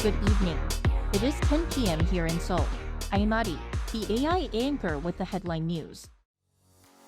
Good evening. It is 10 p.m. here in Seoul. I'm Adi, the AI anchor with the headline news.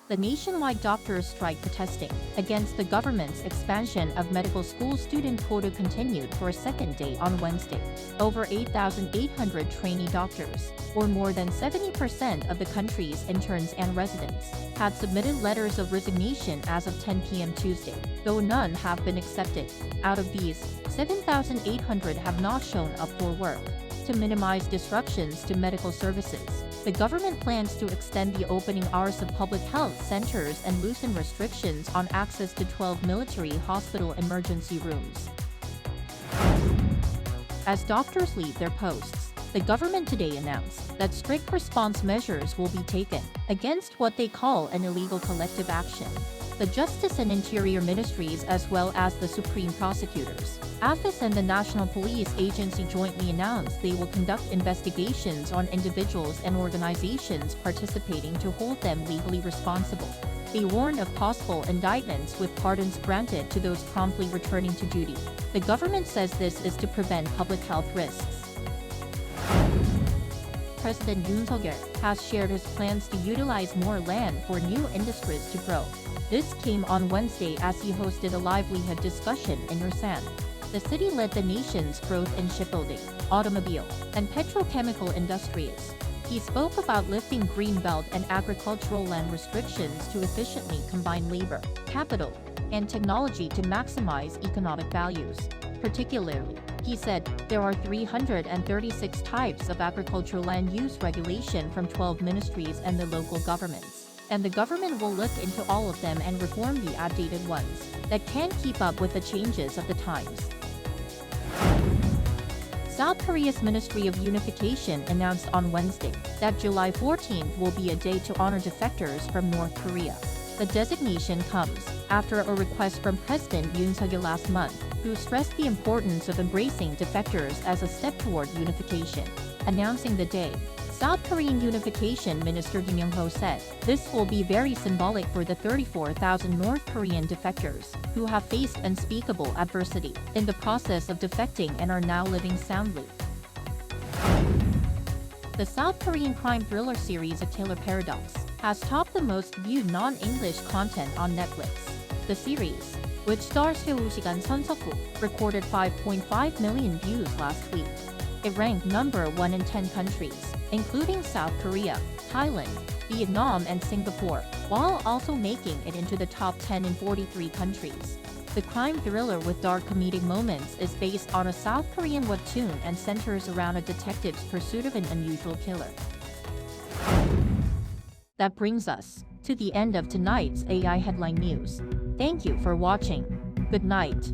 The nationwide doctors' strike protesting against the government's expansion of medical school student quota continued for a second day on Wednesday. Over 8,800 trainee doctors, or more than 70% of the country's interns and residents, had submitted letters of resignation as of 10 p.m. Tuesday, though none have been accepted. Out of these, 7,800 have not shown up for work. To minimize disruptions to medical services, the government plans to extend the opening hours of public health centers and loosen restrictions on access to 12 military hospital emergency rooms. As doctors leave their posts, the government today announced that strict response measures will be taken against what they call an illegal collective action. The Justice and Interior Ministries, as well as the Supreme Prosecutors Office and the National Police Agency, jointly announced they will conduct investigations on individuals and organizations participating to hold them legally responsible. They warned of possible indictments with pardons granted to those promptly returning to duty. The government says this is to prevent public health risks. President Yoon has shared his plans to utilize more land for new industries to grow. This came on Wednesday as he hosted a livelihood discussion in Arirang. The city led the nation's growth in shipbuilding, automobile, and petrochemical industries. He spoke about lifting greenbelt and agricultural land restrictions to efficiently combine labor, capital, and technology to maximize economic values. Particularly, he said, there are 336 types of agricultural land use regulation from 12 ministries and the local governments, and the government will look into all of them and reform the outdated ones that can't keep up with the changes of the times. South Korea's Ministry of Unification announced on Wednesday that July 14th will be a day to honor defectors from North Korea. The designation comes after a request from President Yoon last month, who stressed the importance of embracing defectors as a step toward unification. Announcing the day, South Korean Unification Minister Kim Young-ho said, "This will be very symbolic for the 34,000 North Korean defectors who have faced unspeakable adversity in the process of defecting and are now living soundly." The South Korean crime thriller series A Killer Paradox has topped the most viewed non-English content on Netflix. The series, which stars Seo Son Seok-woo, recorded 5.5 million views last week. It ranked number 1 in 10 countries, including South Korea, Thailand, Vietnam, and Singapore, while also making it into the top 10 in 43 countries. The crime thriller with dark comedic moments is based on a South Korean webtoon and centers around a detective's pursuit of an unusual killer. That brings us to the end of tonight's AI headline news. Thank you for watching. Good night.